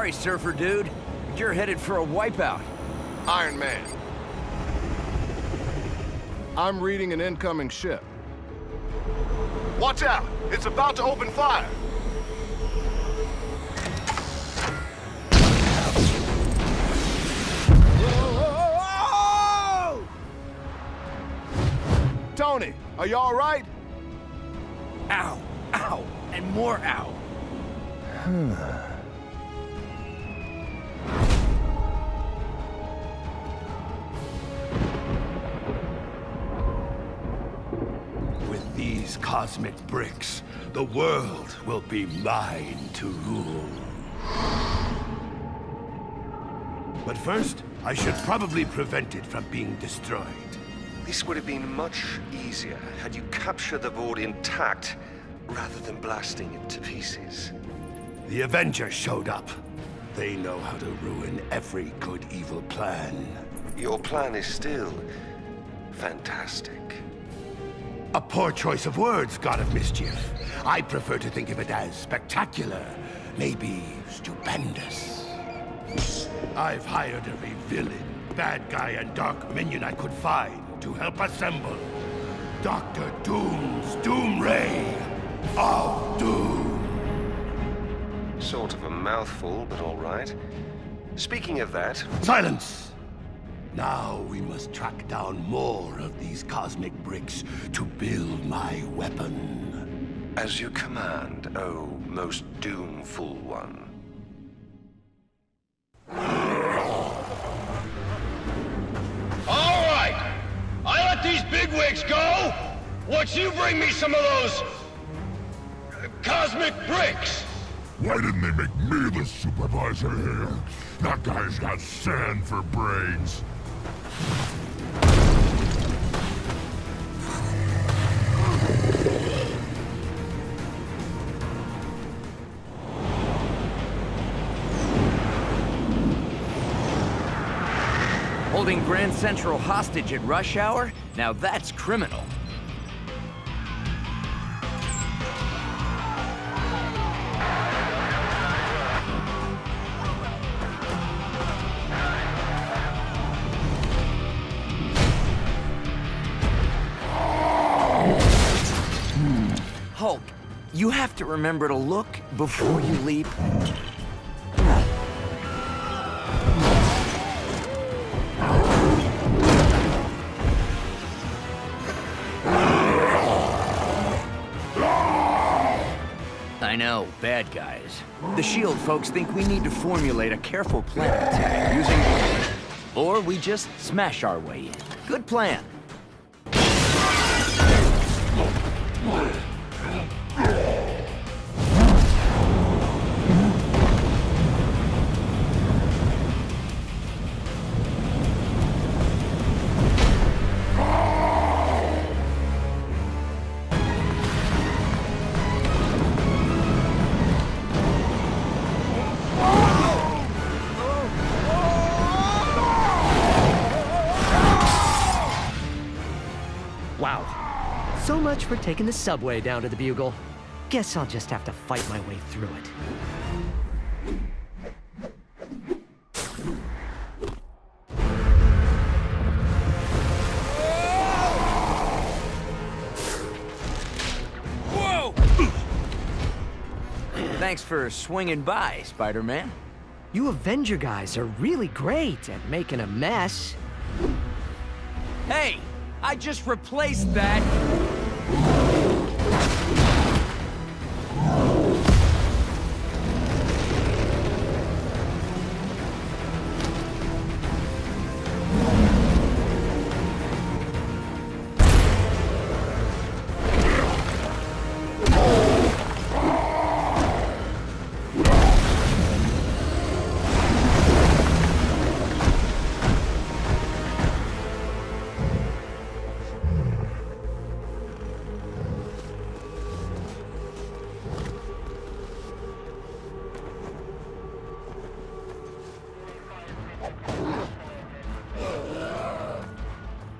Sorry, surfer dude. You're headed for a wipeout. Iron Man. I'm reading an incoming ship. Watch out! It's about to open fire! Whoa! Tony, are you all right? Ow, ow, and more ow. With these cosmic bricks, the world will be mine to rule. But first, I should probably prevent it from being destroyed. This would have been much easier had you captured the board intact, rather than blasting it to pieces. The Avengers showed up. They know how to ruin every good evil plan. Your plan is still fantastic. A poor choice of words, God of Mischief. I prefer to think of it as spectacular, maybe stupendous. I've hired every villain, bad guy, and dark minion I could find to help assemble Dr. Doom's Doom Ray of Doom. Sort of a mouthful, but all right. Speaking of that... Silence! Now we must track down more of these cosmic bricks to build my weapon. As you command, oh most doomful one. All right! I let these bigwigs go! Once you bring me some of those... cosmic bricks! Why didn't they make me the supervisor here? That guy's got sand for brains. Holding Grand Central hostage at rush hour? Now that's criminal. Hulk, you have to remember to look before you leap. I know, bad guys. The S.H.I.E.L.D. folks think we need to formulate a careful plan of attack using... Or we just smash our way in. Good plan. Wow. So much for taking the subway down to the Bugle. Guess I'll just have to fight my way through it. Whoa! Thanks for swinging by, Spider-Man. You Avenger guys are really great at making a mess. Hey! I just replaced that.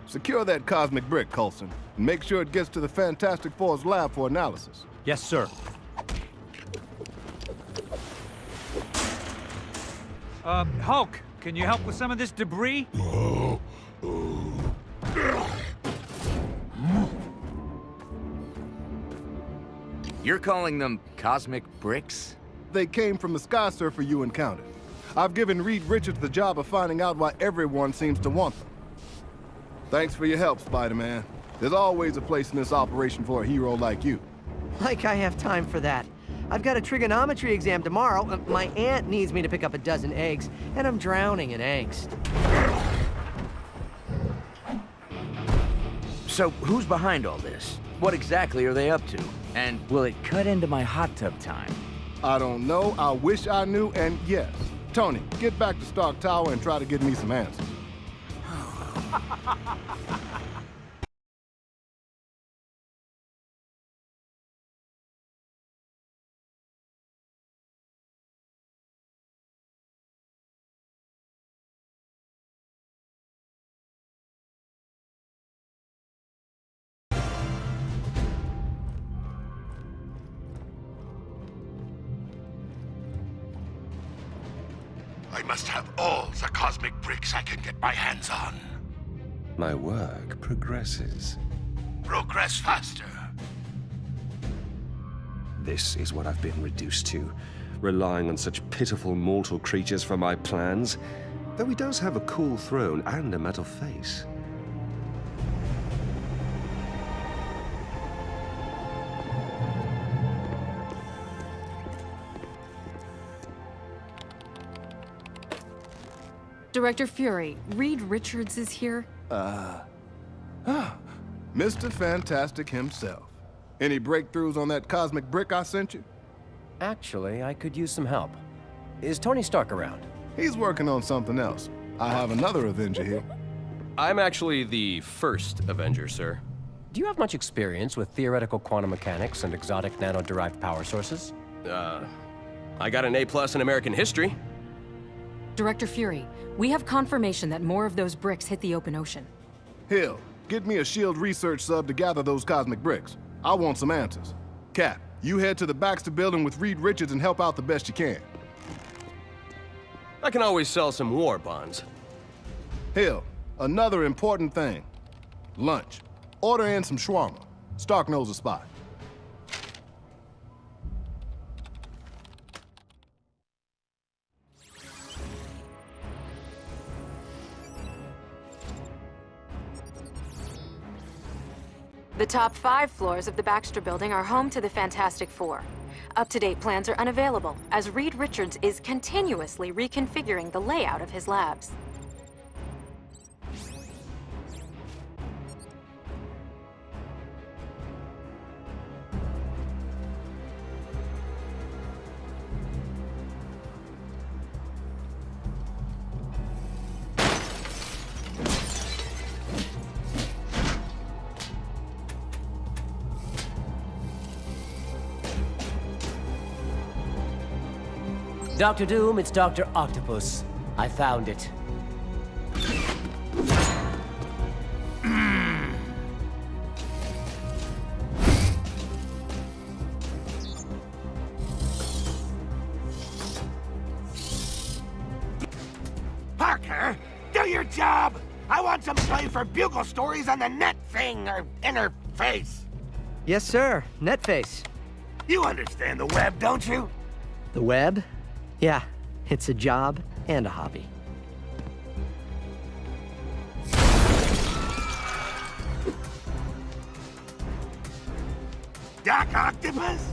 Secure that cosmic brick, Coulson, and make sure it gets to the Fantastic Four's lab for analysis. Yes, sir. Hulk, can you help with some of this debris? You're calling them cosmic bricks? They came from the Sky Surfer you encountered. I've given Reed Richards the job of finding out why everyone seems to want them. Thanks for your help, Spider-Man. There's always a place in this operation for a hero like you. Like I have time for that. I've got a trigonometry exam tomorrow. My aunt needs me to pick up a dozen eggs, and I'm drowning in angst. So, who's behind all this? What exactly are they up to? And will it cut into my hot tub time? I don't know, I wish I knew, and yes. Tony, get back to Stark Tower and try to get me some answers. I must have all the cosmic bricks I can get my hands on. My work progresses. Progress faster. This is what I've been reduced to, relying on such pitiful mortal creatures for my plans. Though he does have a cool throne and a metal face. Director Fury, Reed Richards is here. Mr. Fantastic himself. Any breakthroughs on that cosmic brick I sent you? Actually, I could use some help. Is Tony Stark around? He's working on something else. I have another Avenger here. I'm actually the first Avenger, sir. Do you have much experience with theoretical quantum mechanics and exotic nano-derived power sources? I got an A+ in American history. Director Fury, we have confirmation that more of those bricks hit the open ocean. Hill, get me a S.H.I.E.L.D. research sub to gather those cosmic bricks. I want some answers. Cap, you head to the Baxter building with Reed Richards and help out the best you can. I can always sell some war bonds. Hill, another important thing. Lunch. Order in some shawarma. Stark knows a spot. The top 5 floors of the Baxter Building are home to the Fantastic Four. Up-to-date plans are unavailable, as Reed Richards is continuously reconfiguring the layout of his labs. Dr. Doom, it's Dr. Octopus. I found it. Parker, do your job! I want some play for bugle stories on the net thing, or interface. Yes, sir. Netface. You understand the web, don't you? The web? Yeah, it's a job and a hobby. Doc Octopus?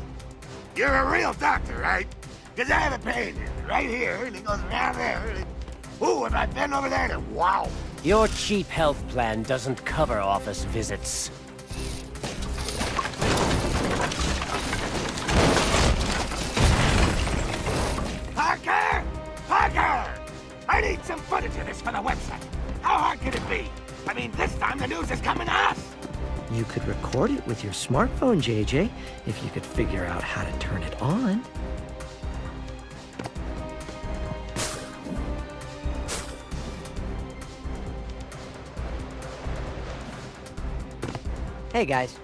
You're a real doctor, right? Because I have a pain right here, and it goes around there. Ooh, if I bend over there, then wow. Your cheap health plan doesn't cover office visits. Parker! I need some footage of this for the website. How hard could it be? I mean, this time the news is coming to us. You could record it with your smartphone, JJ, if you could figure out how to turn it on. Hey, guys.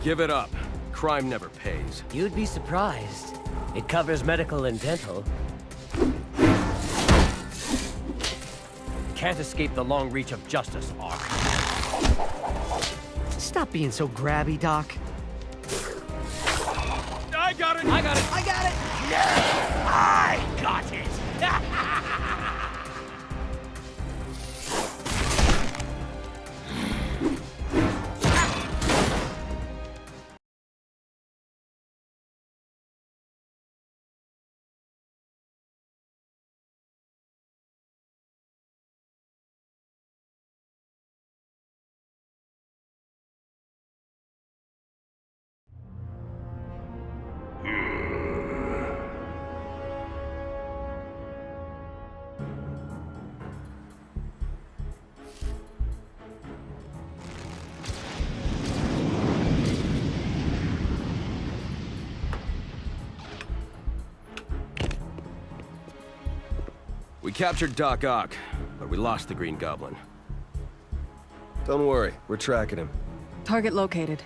Give it up. Crime never pays. You'd be surprised. It covers medical and dental. Can't escape the long reach of justice, Ark. Stop being so grabby, Doc. I got it! I got it! I got it! I got it! We captured Doc Ock, but we lost the Green Goblin. Don't worry, we're tracking him. Target located.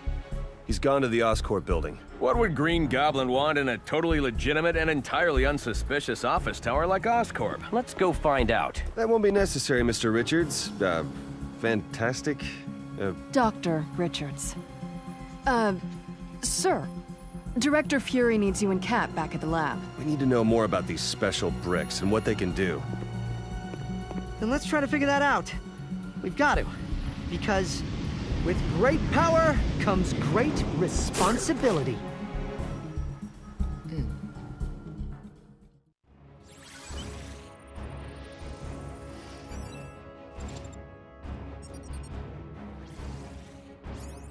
He's gone to the Oscorp building. What would Green Goblin want in a totally legitimate and entirely unsuspicious office tower like Oscorp? Let's go find out. That won't be necessary, Mr. Richards. Fantastic. Dr. Richards. Sir. Director Fury needs you and Kat back at the lab. We need to know more about these special bricks and what they can do. Then let's try to figure that out. We've got to. Because with great power comes great responsibility.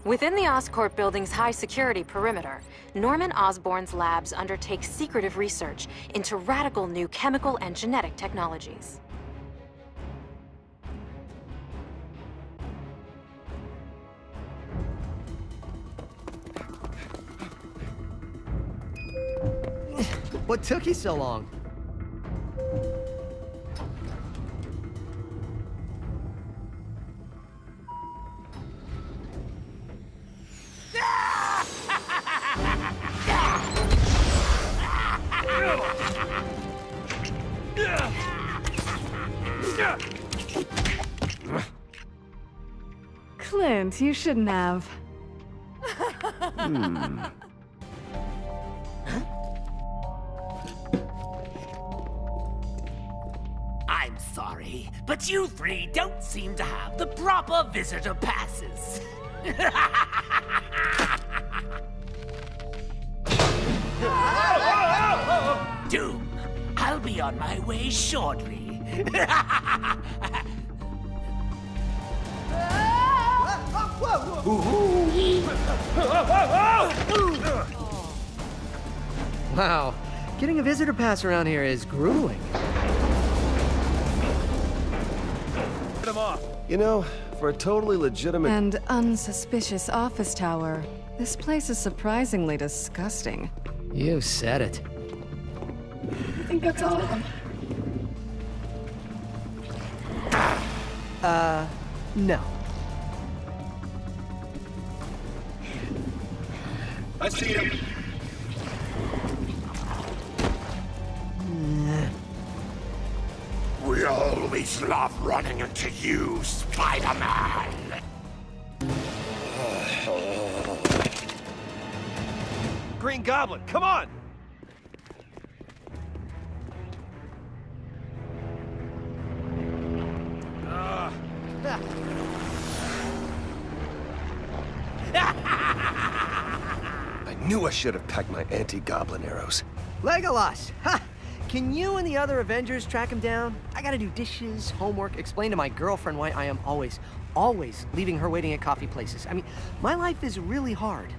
Within the Oscorp building's high-security perimeter, Norman Osborn's labs undertake secretive research into radical new chemical and genetic technologies. What took you so long? Clint, you shouldn't have. I'm sorry, but you three don't seem to have the proper visitor passes. Doom, I'll be on my way shortly. Wow, getting a visitor pass around here is grueling. You know, for a totally legitimate... And unsuspicious office tower, this place is surprisingly disgusting. You said it. I think that's all of them. No. I see him. We always love running into you, Spider-Man. Green Goblin, come on! I knew I should have packed my anti-goblin arrows. Legolas! Ha! Can you and the other Avengers track him down? I gotta do dishes, homework, explain to my girlfriend why I am always leaving her waiting at coffee places. I mean, my life is really hard.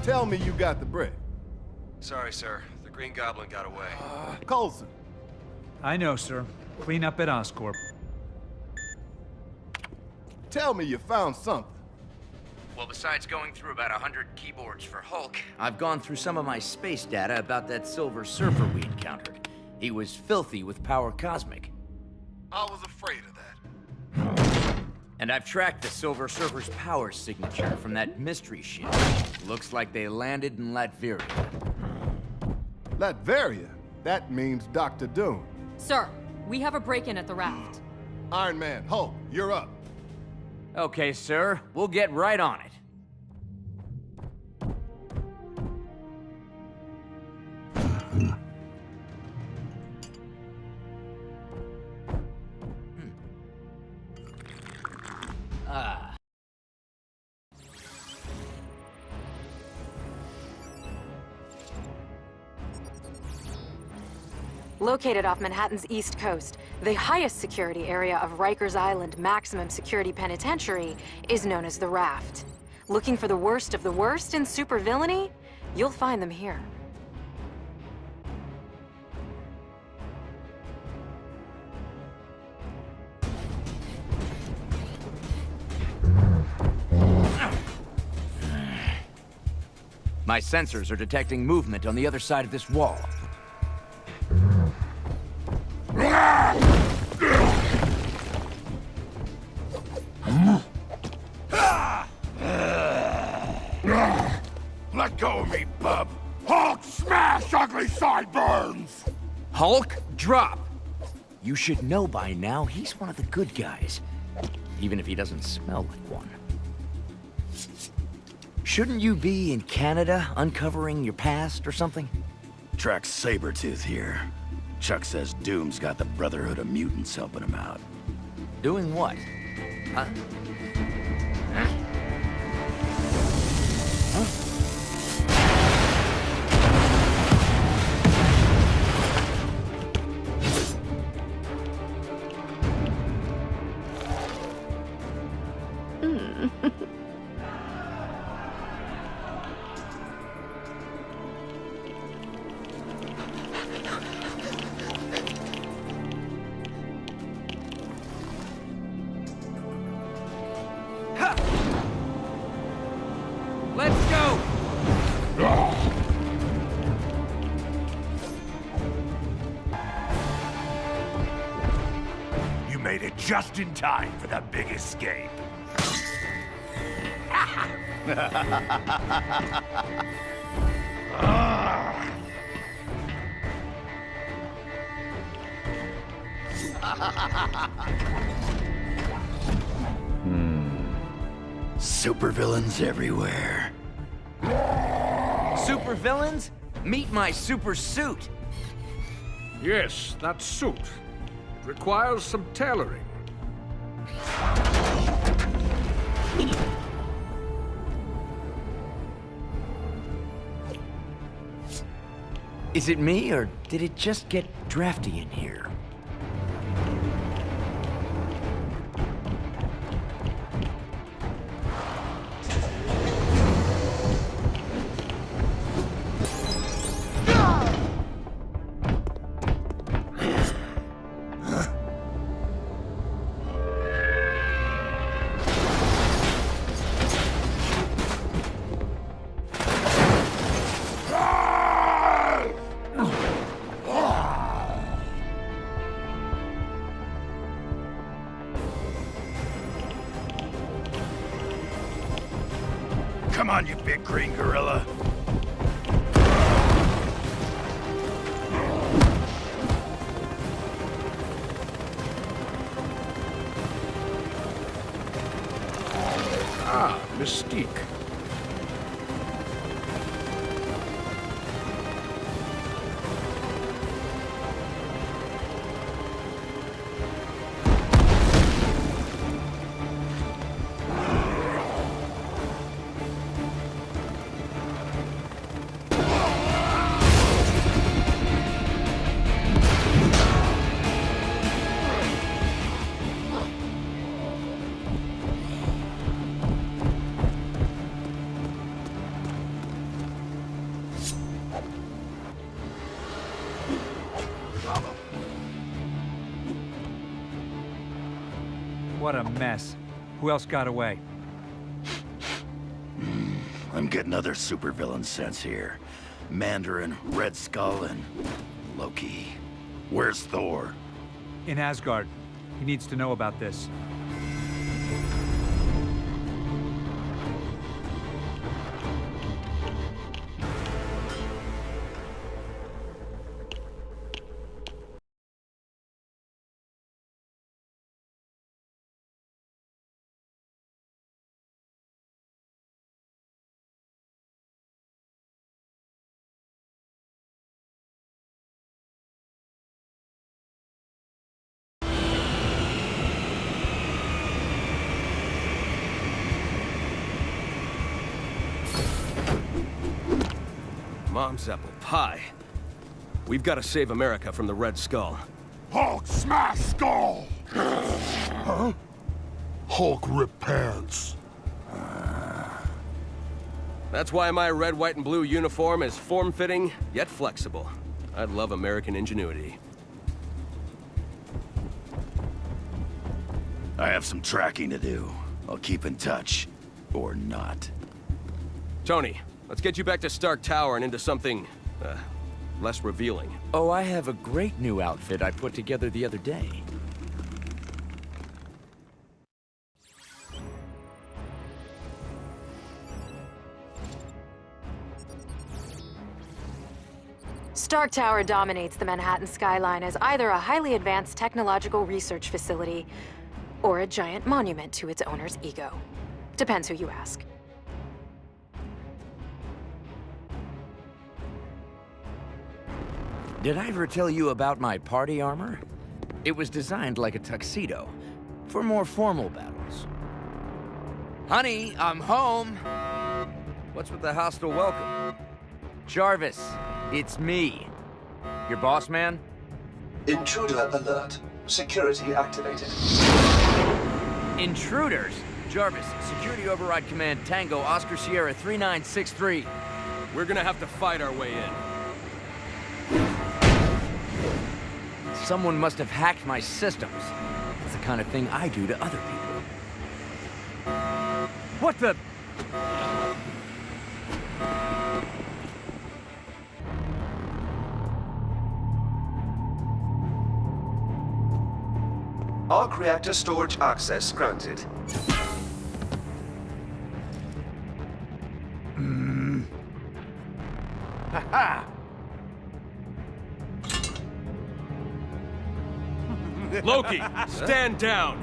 Tell me you got the brick. Sorry, sir. The Green Goblin got away. Coulson. I know, sir. Clean up at Oscorp. Tell me you found something. Well, besides going through about 100 keyboards for Hulk, I've gone through some of my space data about that Silver Surfer we encountered. He was filthy with power cosmic. I was afraid of that. And I've tracked the Silver Surfer's power signature from that mystery ship. Looks like they landed in Latveria. Latveria? That means Dr. Doom. Sir, we have a break-in at the raft. Iron Man, Hulk, you're up. Okay, sir. We'll get right on it. Located off Manhattan's East Coast, the highest security area of Rikers Island Maximum Security Penitentiary is known as the Raft. Looking for the worst of the worst in supervillainy? You'll find them here. My sensors are detecting movement on the other side of this wall. Let go of me, bub! Hulk smash ugly sideburns! Hulk, drop! You should know by now he's one of the good guys. Even if he doesn't smell like one. Shouldn't you be in Canada uncovering your past or something? Drax Sabertooth here. Chuck says Doom's got the Brotherhood of Mutants helping him out. Doing what? Huh? Let's go! You made it just in time for the big escape. Supervillains everywhere. Supervillains? Meet my super suit! Yes, that suit. It requires some tailoring. Is it me, or did it just get drafty in here? Come on, you big green gorilla. Ah, Mystique. what a mess. Who else got away? I'm getting other supervillain sense here. Mandarin, Red Skull, and Loki. Where's Thor? In Asgard. He needs to know about this. Mom's apple pie. We've got to save America from the Red Skull. Hulk smash skull! Huh? Hulk rip pants. That's why my red, white, and blue uniform is form-fitting, yet flexible. I love American ingenuity. I have some tracking to do. I'll keep in touch. Or not. Tony, let's get you back to Stark Tower and into something, less revealing. Oh, I have a great new outfit I put together the other day. Stark Tower dominates the Manhattan skyline as either a highly advanced technological research facility or a giant monument to its owner's ego. Depends who you ask. Did I ever tell you about my party armor? It was designed like a tuxedo, for more formal battles. Honey, I'm home! What's with the hostile welcome? Jarvis, it's me. Your boss man? Intruder alert. Security activated. Intruders? Jarvis, Security Override Command Tango Oscar Sierra 3963. We're gonna have to fight our way in. Someone must have hacked my systems. It's the kind of thing I do to other people. What the... Arc reactor storage access granted. Ha-ha! Loki, stand down!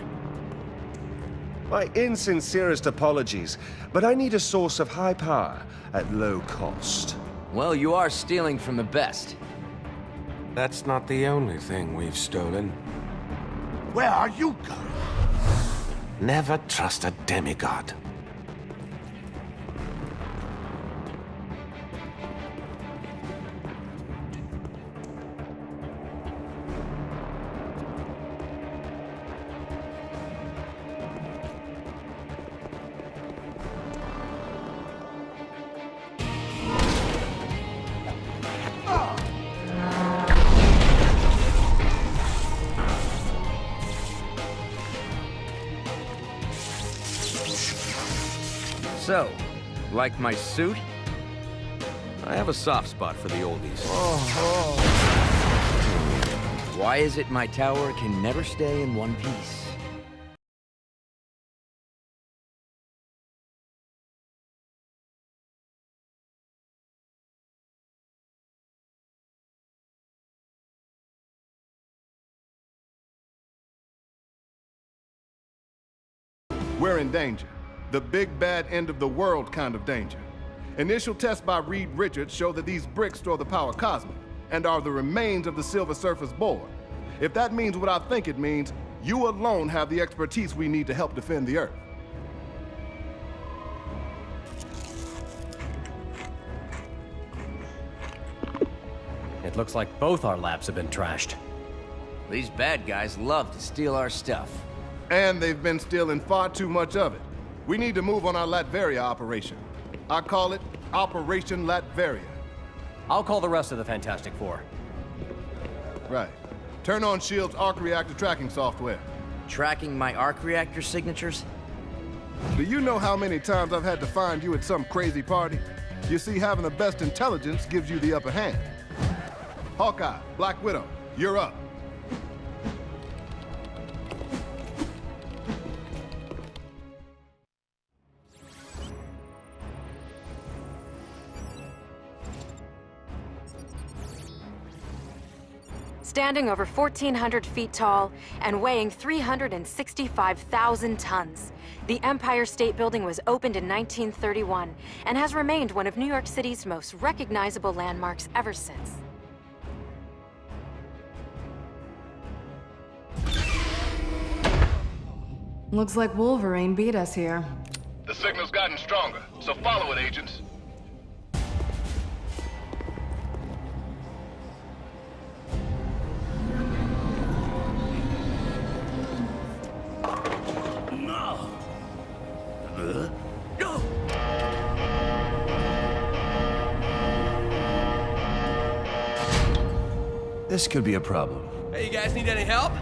My insincerest apologies, but I need a source of high power at low cost. Well, you are stealing from the best. That's not the only thing we've stolen. Where are you going? Never trust a demigod. So, like my suit? I have a soft spot for the oldies. Why is it my tower can never stay in one piece? We're in danger. The big bad end of the world kind of danger. Initial tests by Reed Richards show that these bricks store the power cosmic and are the remains of the Silver Surfer's board. If that means what I think it means, you alone have the expertise we need to help defend the Earth. It looks like both our labs have been trashed. These bad guys love to steal our stuff. And they've been stealing far too much of it. We need to move on our Latveria operation. I call it Operation Latveria. I'll call the rest of the Fantastic Four. Right. Turn on S.H.I.E.L.D.'s arc reactor tracking software. Tracking my arc reactor signatures? Do you know how many times I've had to find you at some crazy party? You see, having the best intelligence gives you the upper hand. Hawkeye, Black Widow, you're up. Standing over 1,400 feet tall and weighing 365,000 tons, the Empire State Building was opened in 1931 and has remained one of New York City's most recognizable landmarks ever since. Looks like Wolverine beat us here. The signal's gotten stronger, so follow it, agents. This could be a problem. Hey, you guys need any help?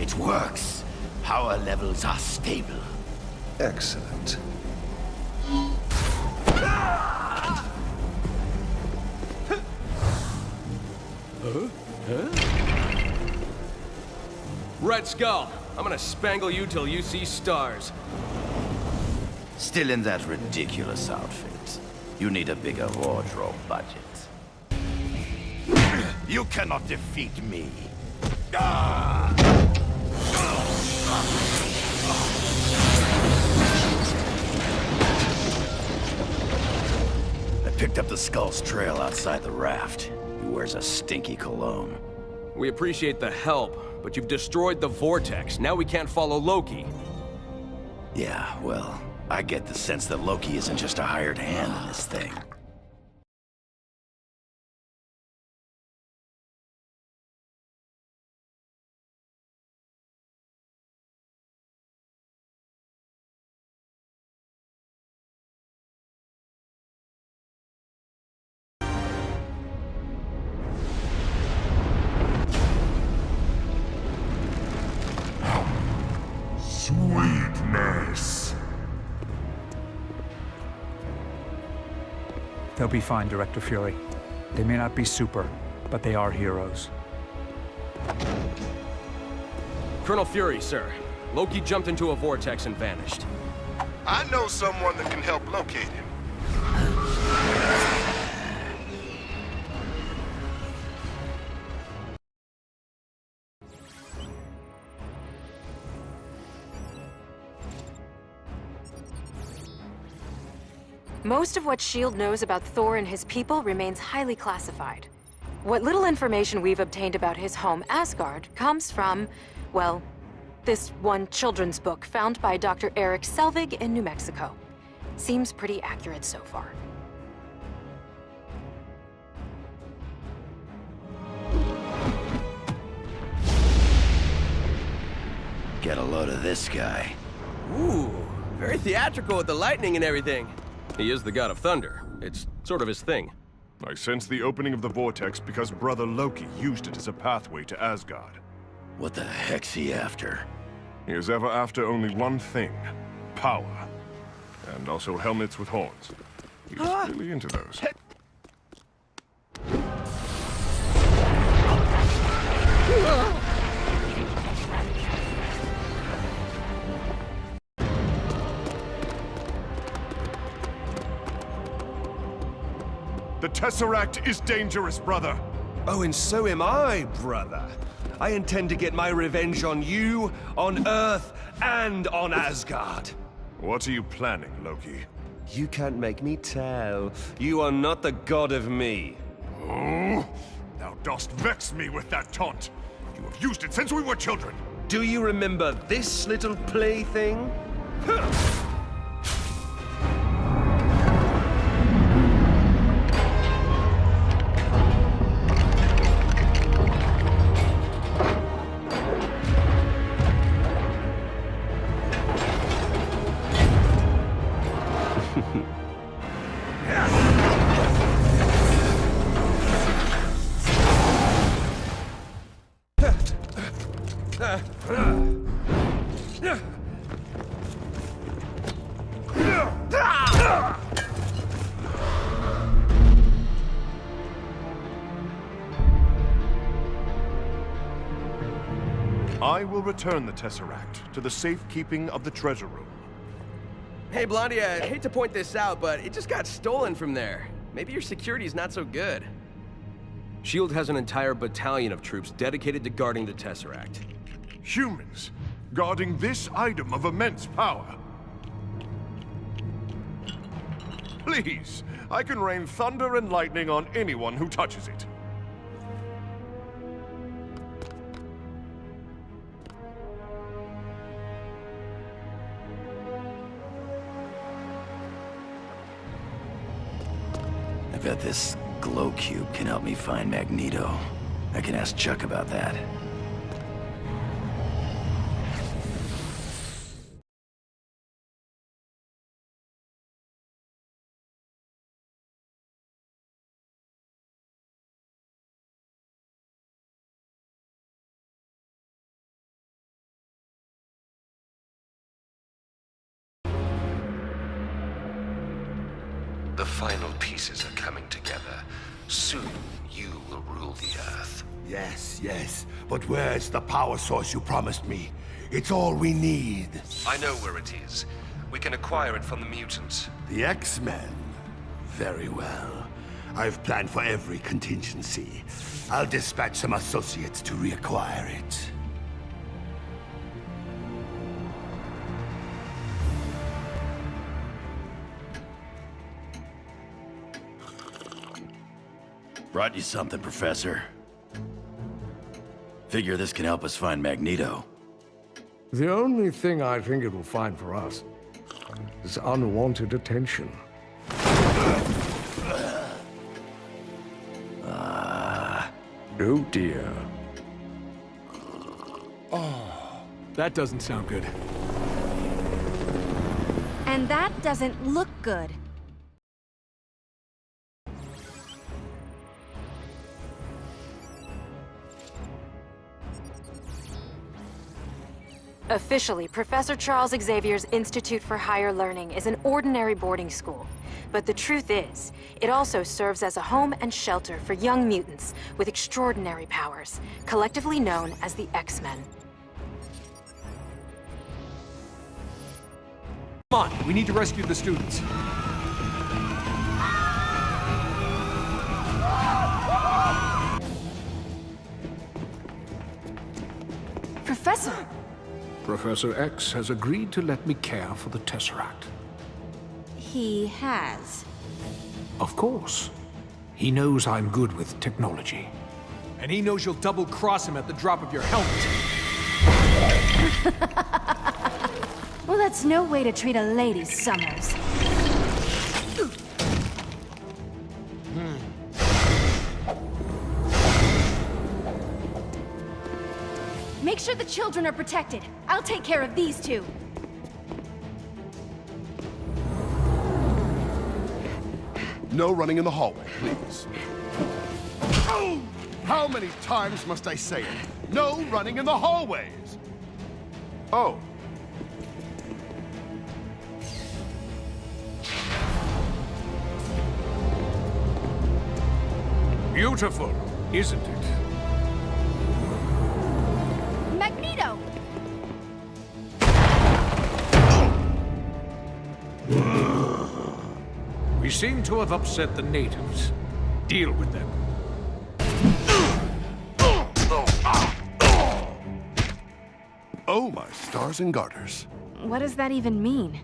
It works. Power levels are stable. Excellent. Red Skull, I'm gonna spangle you till you see stars. Still in that ridiculous outfit. You need a bigger wardrobe budget. You cannot defeat me. I picked up the Skull's trail outside the raft. He wears a stinky cologne. We appreciate the help, but you've destroyed the vortex. Now we can't follow Loki. Yeah, well, I get the sense that Loki isn't just a hired hand in this thing. Sweetness. They'll be fine, Director Fury. They may not be super, but they are heroes. Colonel Fury, sir. Loki jumped into a vortex and vanished. I know someone that can help locate him. Most of what S.H.I.E.L.D. knows about Thor and his people remains highly classified. What little information we've obtained about his home, Asgard, comes from, well, this one children's book found by Dr. Eric Selvig in New Mexico. Seems pretty accurate so far. Get a load of this guy. Ooh, very theatrical with the lightning and everything. He is the god of thunder. It's sort of his thing. I sense the opening of the vortex because Brother Loki used it as a pathway to Asgard. What the heck's he after? He is ever after only one thing. Power. And also helmets with horns. He's really into those. The Tesseract is dangerous, brother. Oh, and so am I, brother. I intend to get my revenge on you, on Earth, and on Asgard. What are you planning, Loki? You can't make me tell. You are not the god of me. Oh, thou dost vex me with that taunt. You have used it since we were children. Do you remember this little plaything? I will return the Tesseract to the safekeeping of the treasure room. Hey, Blondie, I hate to point this out, but it just got stolen from there. Maybe your security's not so good. S.H.I.E.L.D. has an entire battalion of troops dedicated to guarding the Tesseract. Humans guarding this item of immense power. Please, I can rain thunder and lightning on anyone who touches it. I bet this glow cube can help me find Magneto. I can ask Chuck about that. The final pieces are coming together. Soon, you will rule the Earth. Yes, yes. But where's the power source you promised me? It's all we need. I know where it is. We can acquire it from the mutants. The X-Men? Very well. I've planned for every contingency. I'll dispatch some associates to reacquire it. Brought you something, Professor. Figure this can help us find Magneto. The only thing I think it will find for us is unwanted attention. Oh dear. Oh, that doesn't sound good. And that doesn't look good. Officially, Professor Charles Xavier's Institute for Higher Learning is an ordinary boarding school. But the truth is, it also serves as a home and shelter for young mutants with extraordinary powers, collectively known as the X-Men. Come on, we need to rescue the students. Professor! Professor X has agreed to let me care for the Tesseract. He has. Of course. He knows I'm good with technology. And he knows you'll double-cross him at the drop of your helmet. Well, that's no way to treat a lady, Summers. Make sure the children are protected. I'll take care of these two. No running in the hallway, please. Oh! How many times must I say it? No running in the hallways! Oh. Beautiful, isn't it? Magneto! We seem to have upset the natives. Deal with them. Oh, my stars and garters. What does that even mean?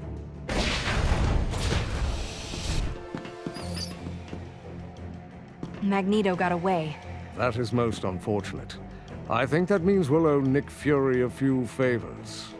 Magneto got away. That is most unfortunate. I think that means we'll owe Nick Fury a few favors.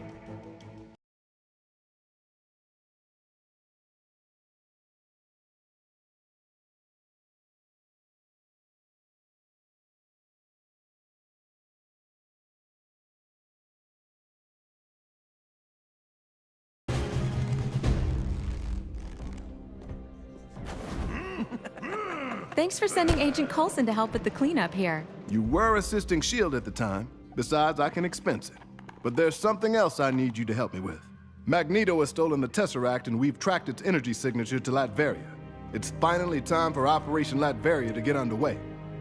Thanks for sending Agent Coulson to help with the cleanup here. You were assisting S.H.I.E.L.D. at the time. Besides, I can expense it. But there's something else I need you to help me with. Magneto has stolen the Tesseract and we've tracked its energy signature to Latveria. It's finally time for Operation Latveria to get underway.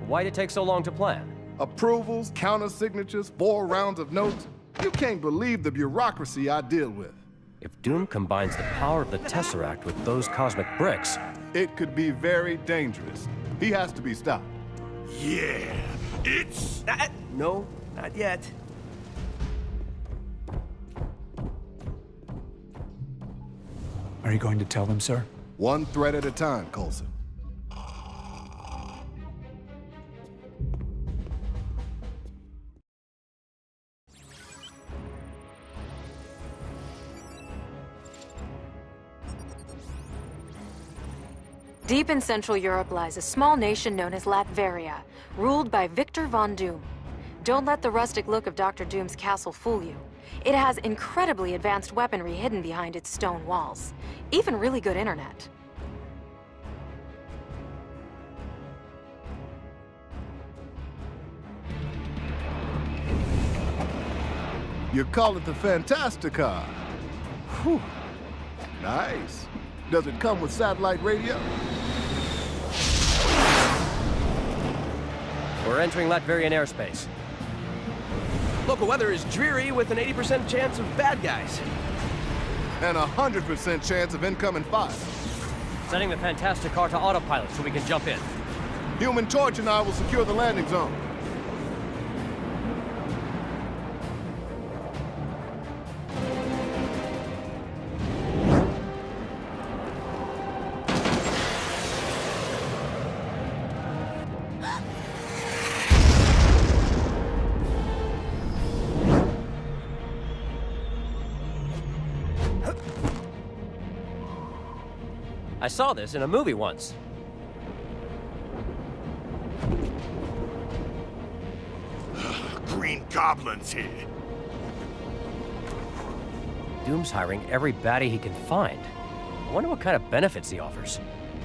Why'd it take so long to plan? Approvals, counter-signatures, 4 rounds of notes. You can't believe the bureaucracy I deal with. If Doom combines the power of the Tesseract with those cosmic bricks... It could be very dangerous. He has to be stopped. Yeah, it's... No, not yet. Are you going to tell them, sir? One threat at a time, Coulson. Deep in Central Europe lies a small nation known as Latveria, ruled by Victor Von Doom. Don't let the rustic look of Dr. Doom's castle fool you. It has incredibly advanced weaponry hidden behind its stone walls. Even really good internet. You call it the Fantastica. Whew. Nice. Does it come with satellite radio? We're entering Latverian airspace. Local weather is dreary with an 80% chance of bad guys. And a 100% chance of incoming fire. Setting the Fantastic Car to autopilot so we can jump in. Human Torch and I will secure the landing zone. I saw this in a movie once. Green Goblin's here. Doom's hiring every baddie he can find. I wonder what kind of benefits he offers.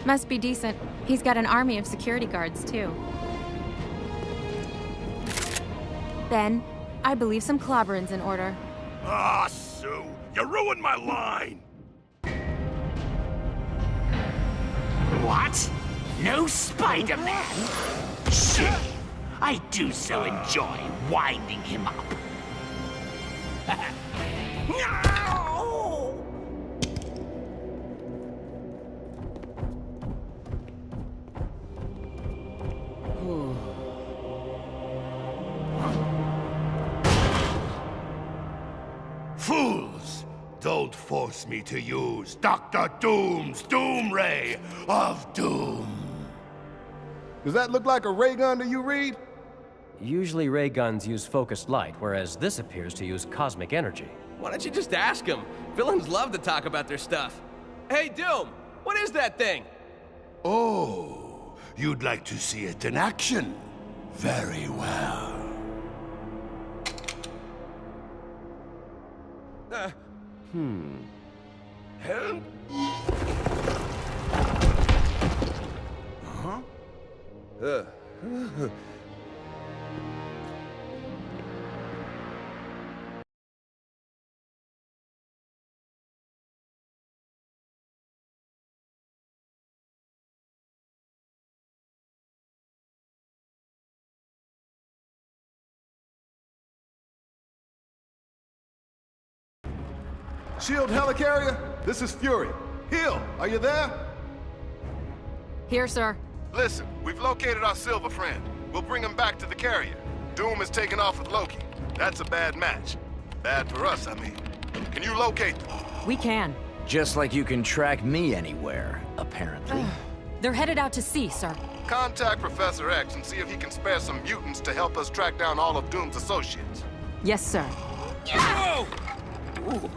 Must be decent. He's got an army of security guards, too. Ben, I believe some clobbering's in order. Ah, Sue, you ruined my line. What? No Spider-Man? Shit. I do so enjoy winding him up. No! Fools! Don't force me to use Dr. Doom's Doom Ray of Doom. Does that look like a ray gun to you, Reed? Usually ray guns use focused light, whereas this appears to use cosmic energy. Why don't you just ask him? Villains love to talk about their stuff. Hey, Doom, what is that thing? Oh, you'd like to see it in action? Very well. Shield helicarrier, this is Fury. Hill, are you there? Here, sir. Listen, we've located our Silver friend. We'll bring him back to the carrier. Doom is taking off with Loki. That's a bad match. Bad for us, I mean. Can you locate them? We can. Just like you can track me anywhere, apparently. They're headed out to sea, sir. Contact Professor X and see if he can spare some mutants to help us track down all of Doom's associates. Yes, sir. Whoa! Ooh.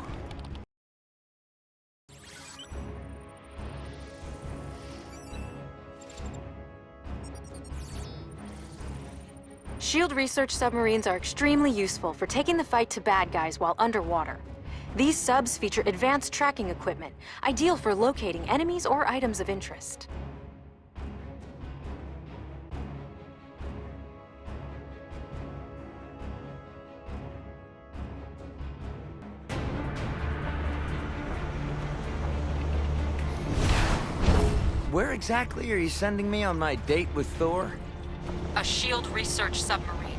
SHIELD research submarines are extremely useful for taking the fight to bad guys while underwater. These subs feature advanced tracking equipment, ideal for locating enemies or items of interest. where exactly are you sending me on my date with Thor? A SHIELD research submarine.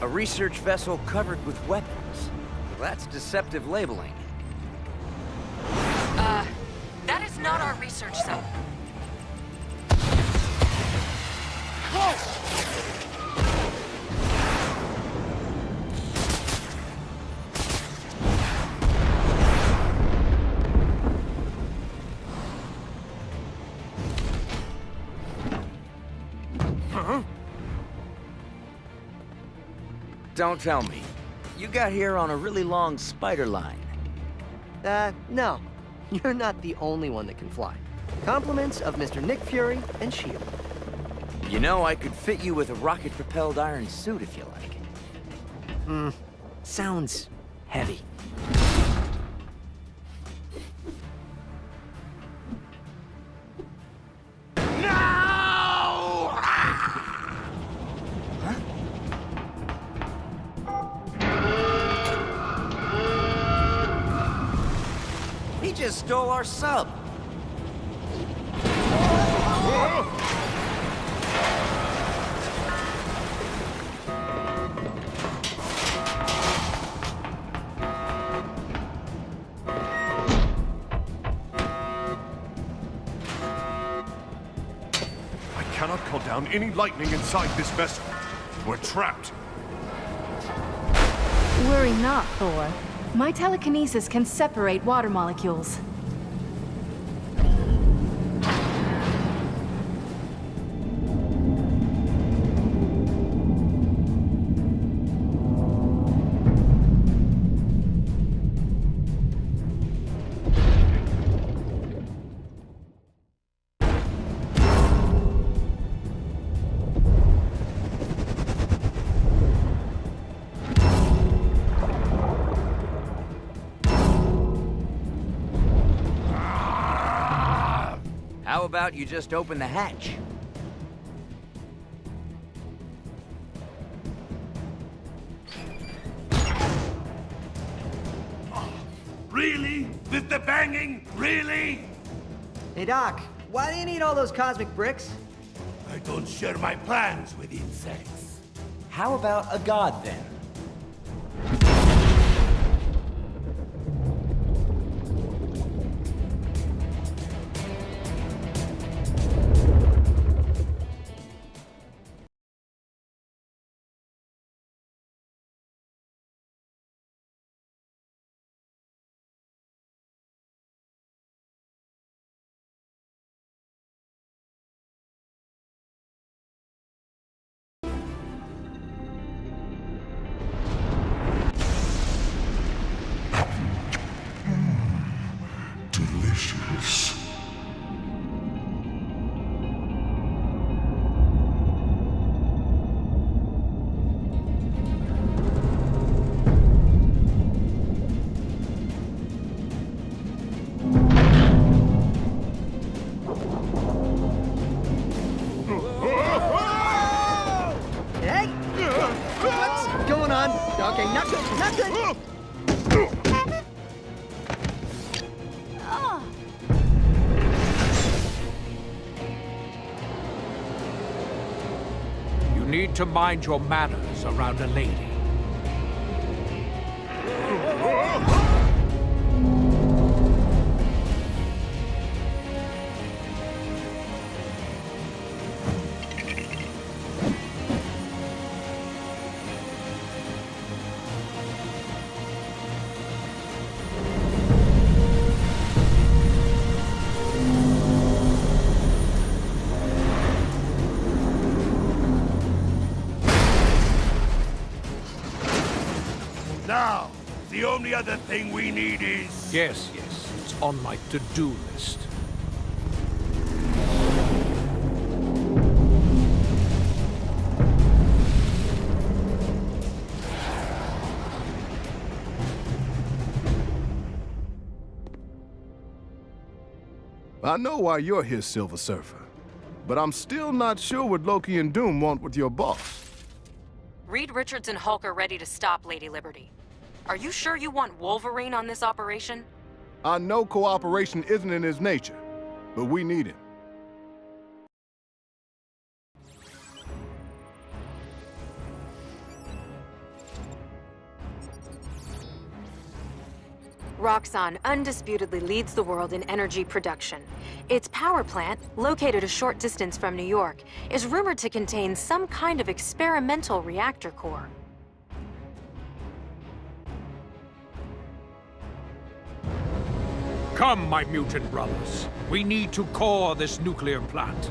A research vessel covered with weapons. That's deceptive labeling. That is not our research zone. Don't tell me. You got here on a really long spider line. No. You're not the only one that can fly. Compliments of Mr. Nick Fury and S.H.I.E.L.D. You know, I could fit you with a rocket-propelled iron suit if you like. Sounds heavy. He just stole our sub. I cannot call down any lightning inside this vessel. We're trapped. Worry not, Thor. My telekinesis can separate water molecules. How about you just open the hatch? Really? With the banging? Really? Hey, Doc, why do you need all those cosmic bricks? I don't share my plans with insects. How about a god, then? Delicious. Hey! What's going on? Okay, not good, not good! You need to mind your manners around a lady. Now, the only other thing we need is... Yes, it's on my to-do list. I know why you're his Silver Surfer, but I'm still not sure what Loki and Doom want with your boss. Reed Richards and Hulk are ready to stop Lady Liberty. Are you sure you want Wolverine on this operation? I know cooperation isn't in his nature, but we need him. Roxxon undisputedly leads the world in energy production. Its power plant, located a short distance from New York, is rumored to contain some kind of experimental reactor core. Come, my mutant brothers. We need to core this nuclear plant.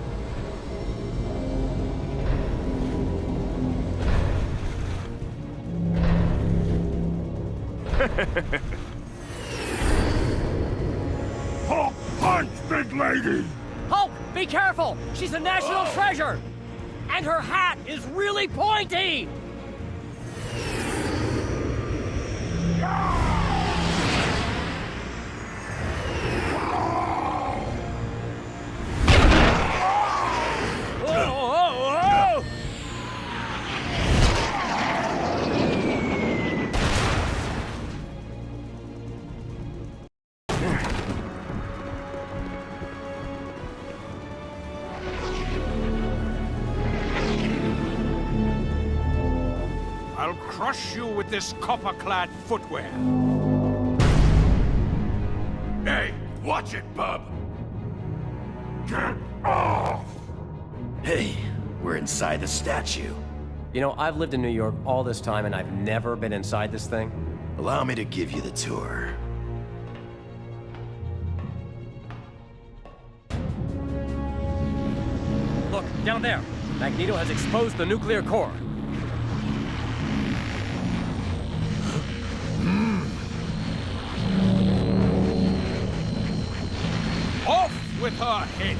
Hulk, punch, big lady! Hulk, be careful! She's a national treasure! And her hat is really pointy! I'll crush you with this copper-clad footwear. Hey, watch it, bub! Get off! Hey, we're inside the statue. You know, I've lived in New York all this time and I've never been inside this thing. Allow me to give you the tour. Look, down there. Magneto has exposed the nuclear core. Off with her head!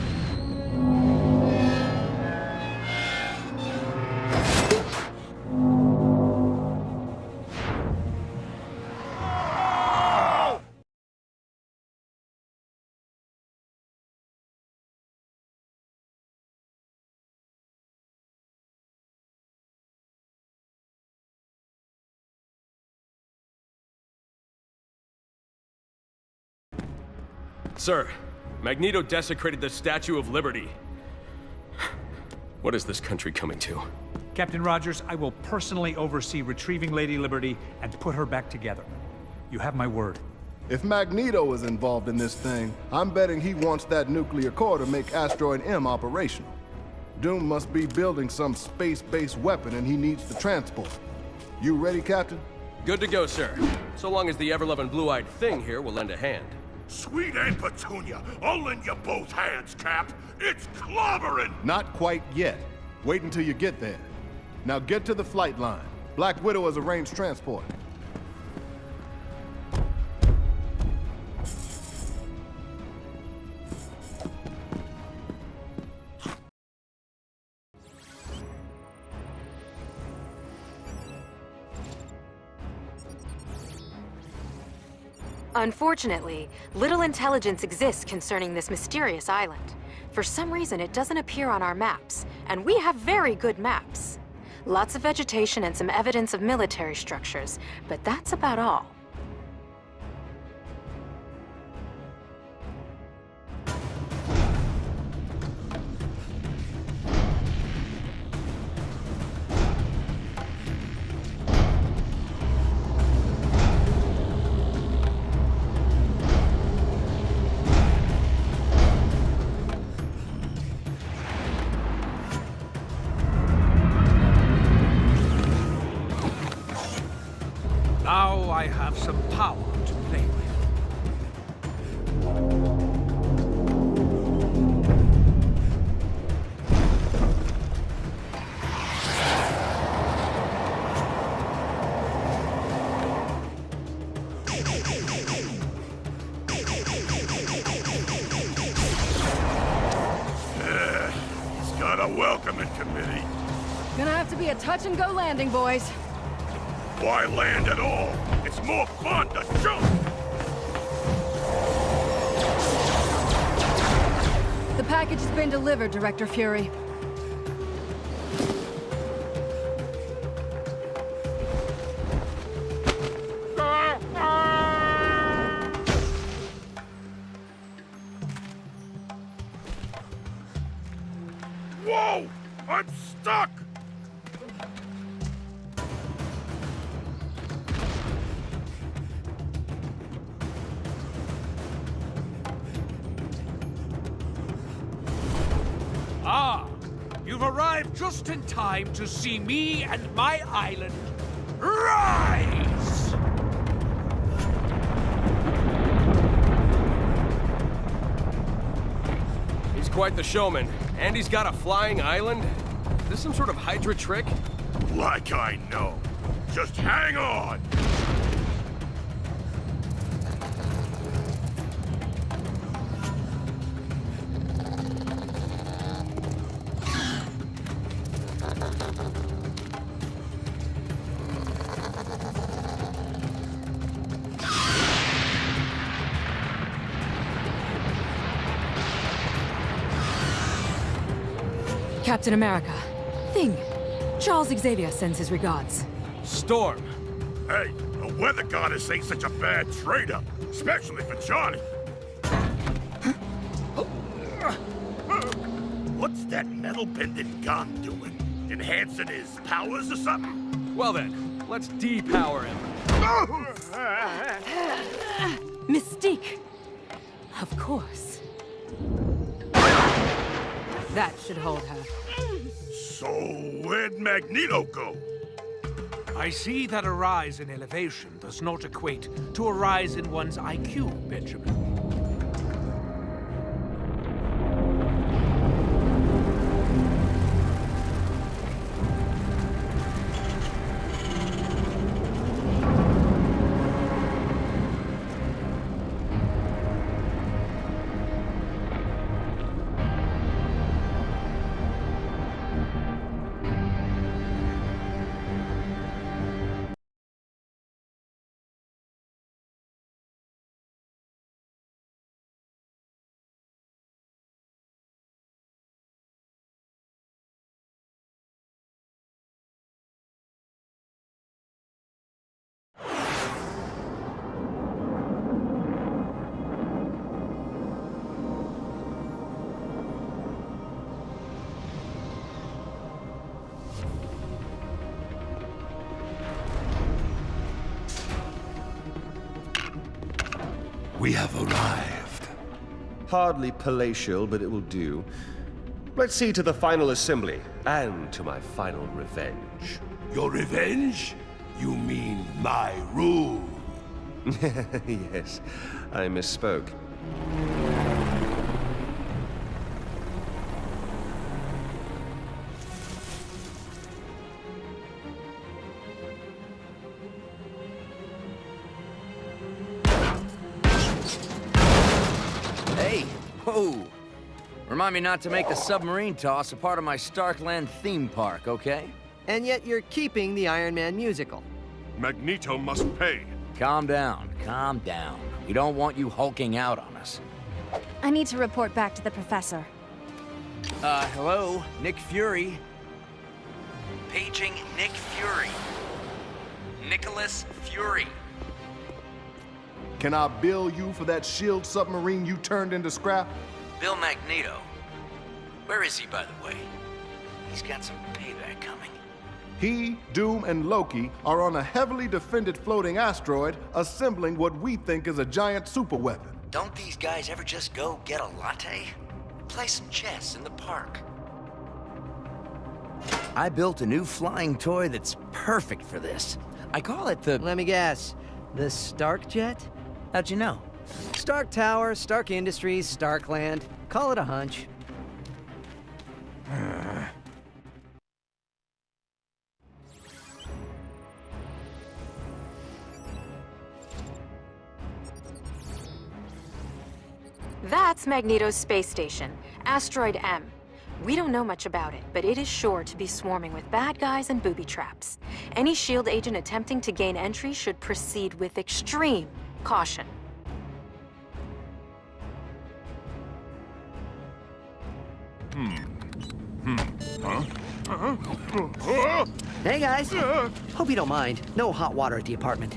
Sir, Magneto desecrated the Statue of Liberty. What is this country coming to? Captain Rogers, I will personally oversee retrieving Lady Liberty and put her back together. You have my word. If Magneto is involved in this thing, I'm betting he wants that nuclear core to make Asteroid M operational. Doom must be building some space-based weapon and he needs the transport. You ready, Captain? Good to go, sir. So long as the ever-loving blue-eyed thing here will lend a hand. Sweet Aunt Petunia, I'll lend you both hands, Cap. It's clobbering! Not quite yet. Wait until you get there. Now get to the flight line. Black Widow has arranged transport. Unfortunately, little intelligence exists concerning this mysterious island. For some reason, it doesn't appear on our maps, and we have very good maps. Lots of vegetation and some evidence of military structures, but that's about all. Now I have some power to play with. He's got a welcoming committee. Gonna have to be a touch-and-go landing, boys. Why land at all? It's more fun to jump! package has been delivered, Director Fury. Whoa! I'm stuck! Ah! You've arrived just in time to see me and my island rise! He's quite the showman. And he's got a flying island? Is this some sort of Hydra trick? Like I know. Just hang on! Captain America. Thing. Charles Xavier sends his regards. Storm. Hey, a weather goddess ain't such a bad trade-up, especially for Johnny. What's that metal-bending gun doing? Enhancing his powers or something? Well then, let's depower him. Mystique. Of course. That should hold her. So, where'd Magneto go? I see that a rise in elevation does not equate to a rise in one's IQ, Benjamin. We have arrived. Hardly palatial, but it will do. Let's see to the final assembly, and to my final revenge. Your revenge? You mean my rule? Yes, I misspoke. Hey, whoa. Remind me not to make the submarine toss a part of my Starkland theme park, okay? And yet you're keeping the Iron Man musical. Magneto must pay. Calm down, calm down. We don't want you hulking out on us. I need to report back to the professor. Hello? Nick Fury? Paging Nick Fury. Nicholas Fury. Can I bill you for that shield submarine you turned into scrap? Bill Magneto. Where is he, by the way? He's got some payback coming. He, Doom, and Loki are on a heavily defended floating asteroid assembling what we think is a giant superweapon. Don't these guys ever just go get a latte? Play some chess in the park. I built a new flying toy that's perfect for this. I call it the... Let me guess. The Stark Jet? How'd you know? Stark Tower, Stark Industries, Starkland. Call it a hunch. That's Magneto's space station, Asteroid M. We don't know much about it, but it is sure to be swarming with bad guys and booby traps. Any S.H.I.E.L.D. agent attempting to gain entry should proceed with extreme caution. Hey guys. Hope you don't mind. No hot water at the apartment.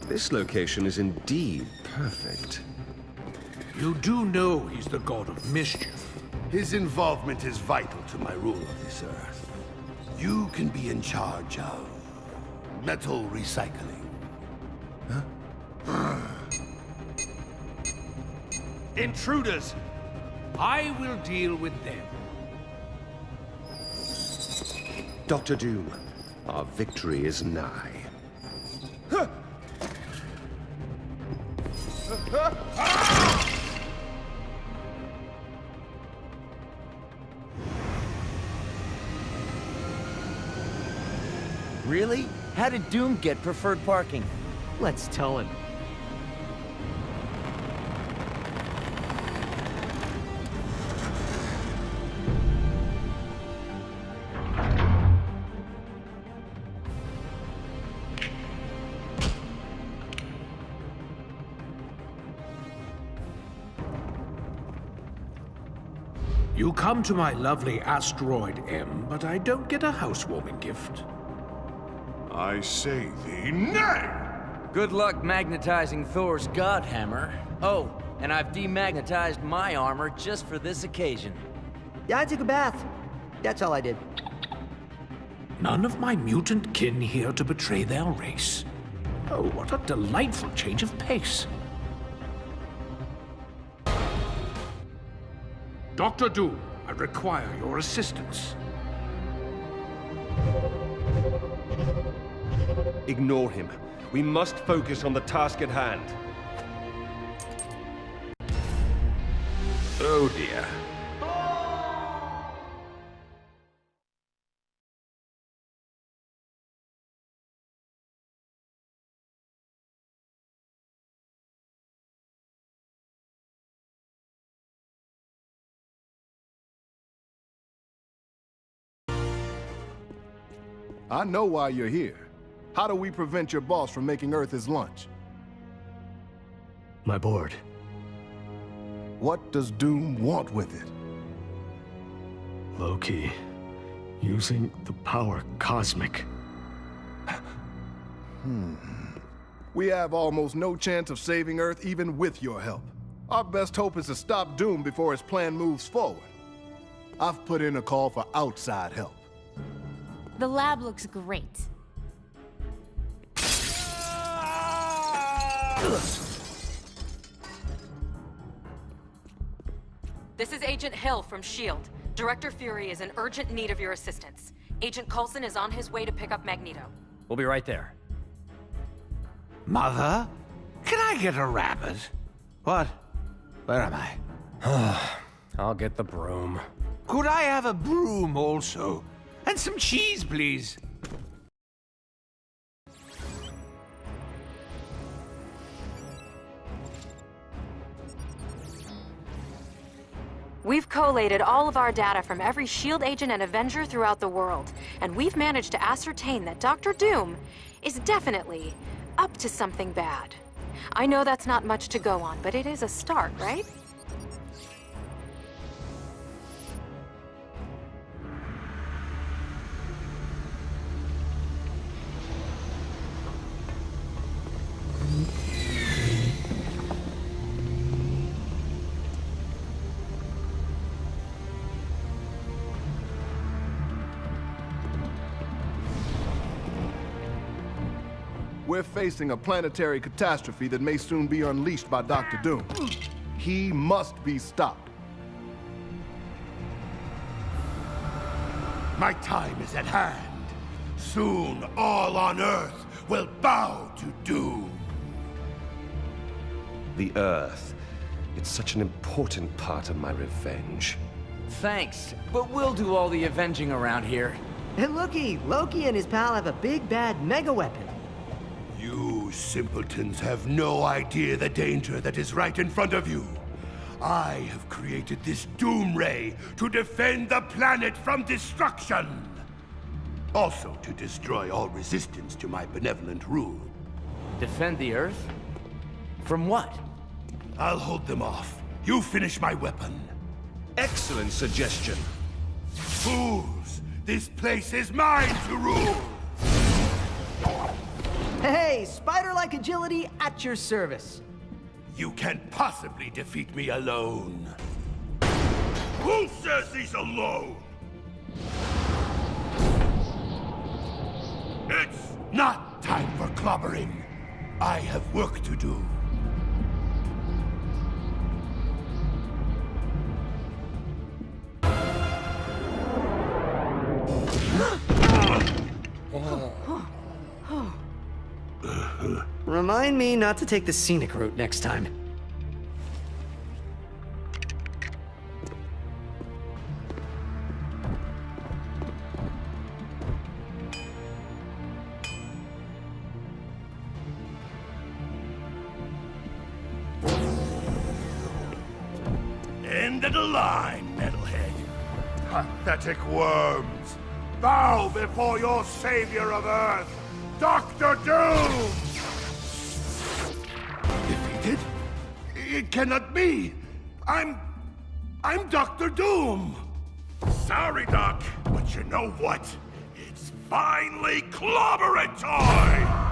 This location is indeed perfect. You do know he's the god of mischief. His involvement is vital to my rule of this earth. You can be in charge of metal recycling. Huh? Intruders! I will deal with them. Dr. Doom, our victory is nigh. Really? How did Doom get preferred parking? Let's tow him. You come to my lovely asteroid, M, but I don't get a housewarming gift. I say thee nay! Good luck magnetizing Thor's god hammer. Oh, and I've demagnetized my armor just for this occasion. Yeah, I took a bath. That's all I did. None of my mutant kin here to betray their race. Oh, what a delightful change of pace. Dr. Doom, I require your assistance. Ignore him. We must focus on the task at hand. Oh dear. I know why you're here. How do we prevent your boss from making Earth his lunch? My board. What does Doom want with it? Loki. Using the power cosmic. We have almost no chance of saving Earth even with your help. Our best hope is to stop Doom before his plan moves forward. I've put in a call for outside help. The lab looks great. This is Agent Hill from S.H.I.E.L.D. Director Fury is in urgent need of your assistance. Agent Coulson is on his way to pick up Magneto. We'll be right there. Mother? Can I get a rabbit? What? Where am I? I'll get the broom. Could I have a broom also? And some cheese, please. We've collated all of our data from every S.H.I.E.L.D. agent and Avenger throughout the world, and we've managed to ascertain that Dr. Doom is definitely up to something bad. I know that's not much to go on, but it is a start, right? We're facing a planetary catastrophe that may soon be unleashed by Dr. Doom. He must be stopped. My time is at hand. Soon all on Earth will bow to Doom. The Earth. It's such an important part of my revenge. Thanks, but we'll do all the avenging around here. And looky, Loki and his pal have a big bad mega weapon. You simpletons have no idea the danger that is right in front of you. I have created this Doom Ray to defend the planet from destruction. Also to destroy all resistance to my benevolent rule. Defend the Earth? From what? I'll hold them off. You finish my weapon. Excellent suggestion. Fools! This place is mine to rule! Hey, spider-like agility at your service. You can't possibly defeat me alone. Who says he's alone? It's not time for clobbering. I have work to do. Remind me not to take the scenic route next time. End of the line, metalhead. Pathetic worms. Bow before your savior of Earth, Dr. Doom! Defeated? It cannot be. I'm Dr. Doom. Sorry, Doc, but you know what? It's finally clobbering time!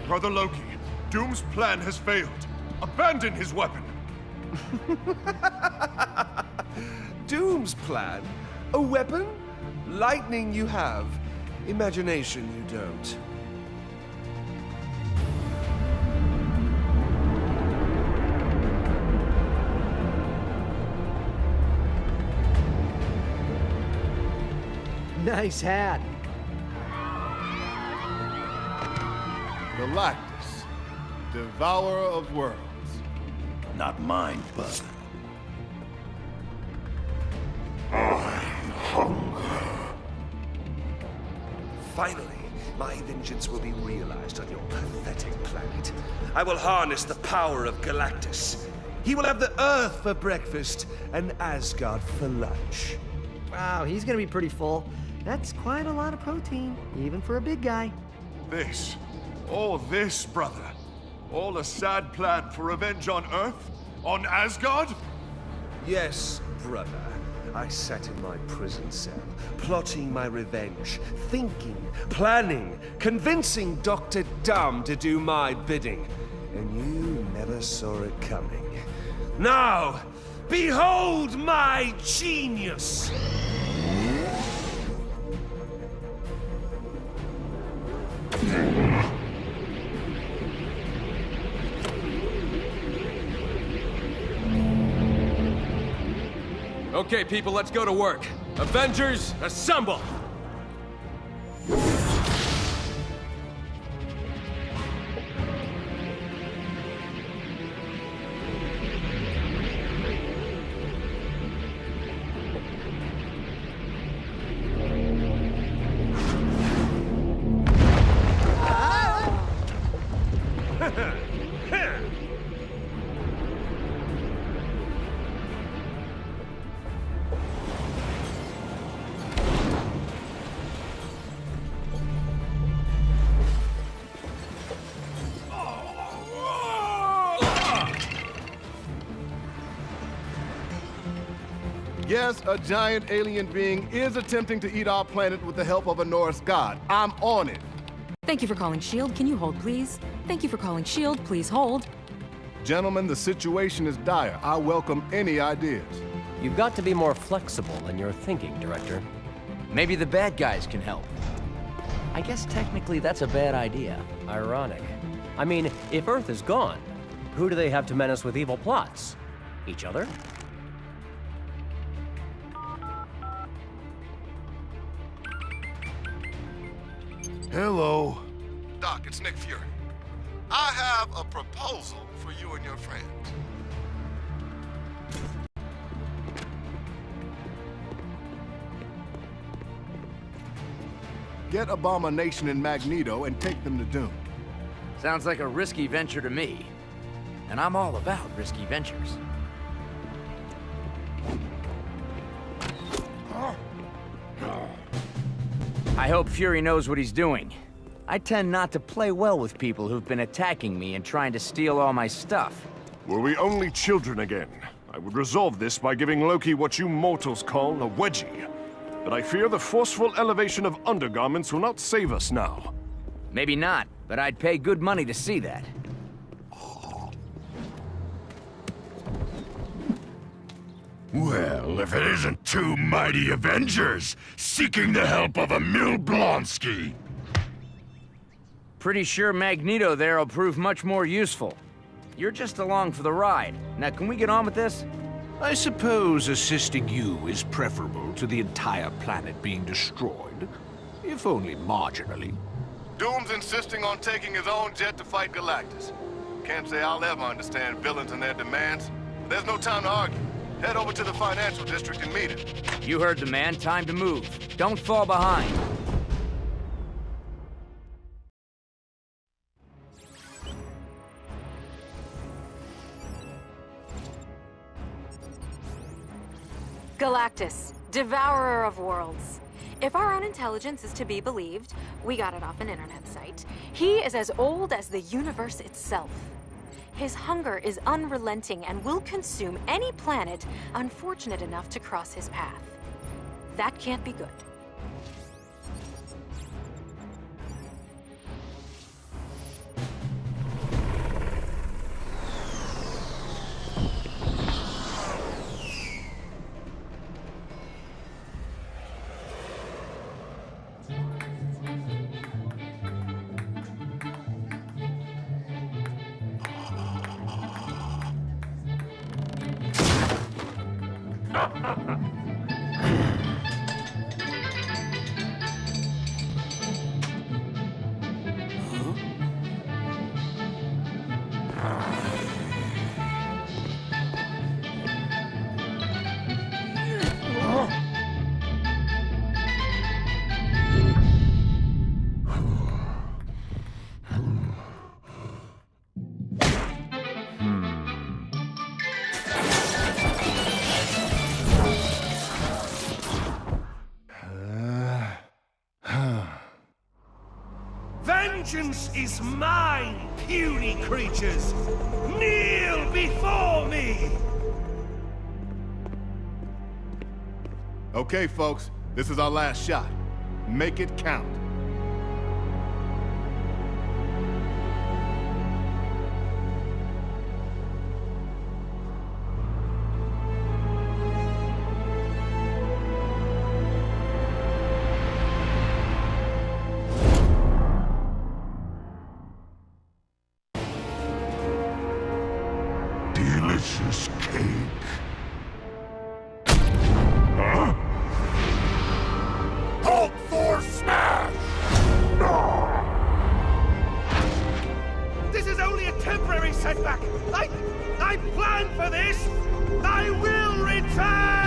Brother Loki, Doom's plan has failed. Abandon his weapon. Doom's plan? A weapon? Lightning you have. Imagination you don't. Nice hat. Galactus, devourer of worlds. Not mine, bud. Finally, my vengeance will be realized on your pathetic planet. I will harness the power of Galactus. He will have the Earth for breakfast and Asgard for lunch. Wow, he's gonna be pretty full. That's quite a lot of protein, even for a big guy. All this, brother. All a sad plan for revenge on Earth? On Asgard? Yes, brother. I sat in my prison cell, plotting my revenge, thinking, planning, convincing Dr. Dumb to do my bidding. And you never saw it coming. Now, behold my genius! Okay, people, let's go to work. Avengers, assemble! Yes, a giant alien being is attempting to eat our planet with the help of a Norse god. I'm on it. Thank you for calling S.H.I.E.L.D. Can you hold, please? Thank you for calling S.H.I.E.L.D. Please hold. Gentlemen, the situation is dire. I welcome any ideas. You've got to be more flexible in your thinking, Director. Maybe the bad guys can help. I guess technically that's a bad idea. Ironic. I mean, if Earth is gone, who do they have to menace with evil plots? Each other? Hello. Doc, it's Nick Fury. I have a proposal for you and your friends. Get Abomination and Magneto and take them to Doom. Sounds like a risky venture to me. And I'm all about risky ventures. I hope Fury knows what he's doing. I tend not to play well with people who've been attacking me and trying to steal all my stuff. Were we only children again, I would resolve this by giving Loki what you mortals call a wedgie. But I fear the forceful elevation of undergarments will not save us now. Maybe not, but I'd pay good money to see that. Well, if it isn't two mighty Avengers seeking the help of a Milblonsky. Pretty sure Magneto there'll prove much more useful. You're just along for the ride. Now, can we get on with this? I suppose assisting you is preferable to the entire planet being destroyed, if only marginally. Doom's insisting on taking his own jet to fight Galactus. Can't say I'll ever understand villains and their demands. There's no time to argue. Head over to the financial district and meet him. You heard the man. Time to move. Don't fall behind. Galactus, devourer of worlds. If our own intelligence is to be believed, we got it off an internet site, he is as old as the universe itself. His hunger is unrelenting and will consume any planet unfortunate enough to cross his path. That can't be good. Vengeance is mine, puny creatures! Kneel before me! Okay, folks, this is our last shot. Make it count. Delicious cake. Huh? Hulk Thor smash! This is only a temporary setback! I planned for this! I will return!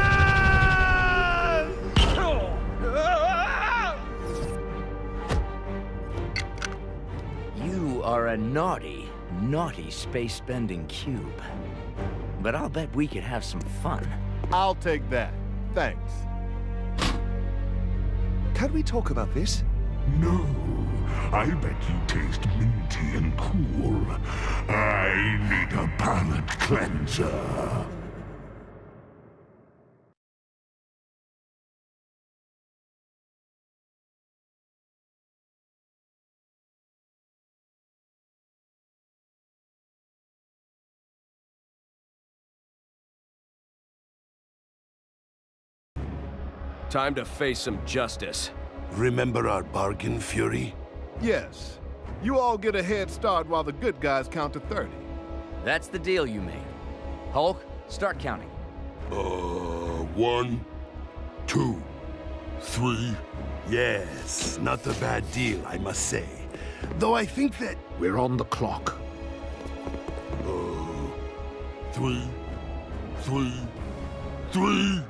You are a naughty, naughty space-bending cube. But I'll bet we could have some fun. I'll take that. Thanks. Can we talk about this? No. I bet you taste minty and cool. I need a palate cleanser. Time to face some justice. Remember our bargain, Fury? Yes. You all get a head start while the good guys count to 30. That's the deal you made. Hulk, start counting. 1, 2, 3. Yes, not a bad deal, I must say. Though I think that... We're on the clock. 3. 3. 3.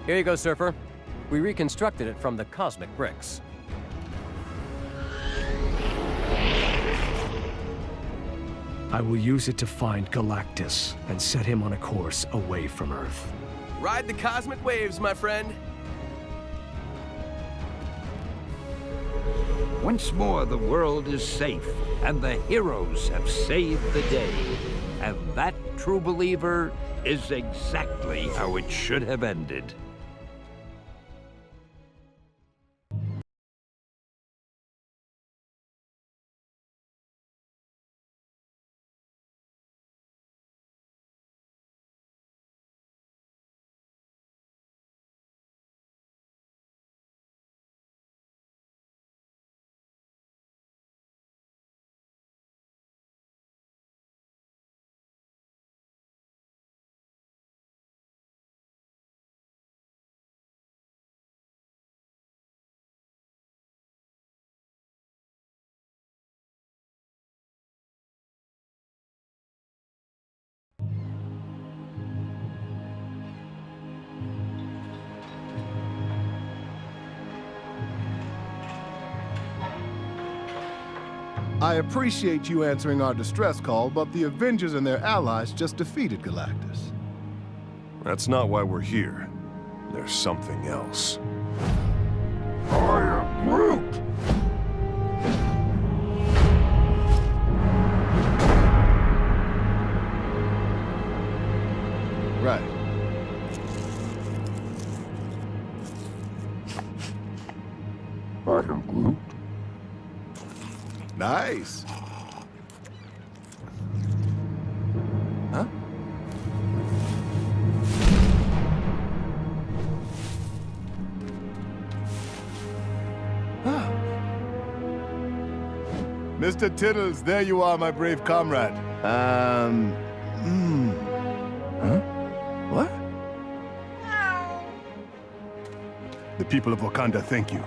Here you go, Surfer. We reconstructed it from the cosmic bricks. I will use it to find Galactus and set him on a course away from Earth. Ride the cosmic waves, my friend. Once more, the world is safe, and the heroes have saved the day. And that, true believer, is exactly how it should have ended. I appreciate you answering our distress call, but the Avengers and their allies just defeated Galactus. That's not why we're here. There's something else. I am Groot! Right. I am Groot. Nice. Huh? Mr. Tittles, there you are, my brave comrade. Huh? What? The people of Wakanda thank you.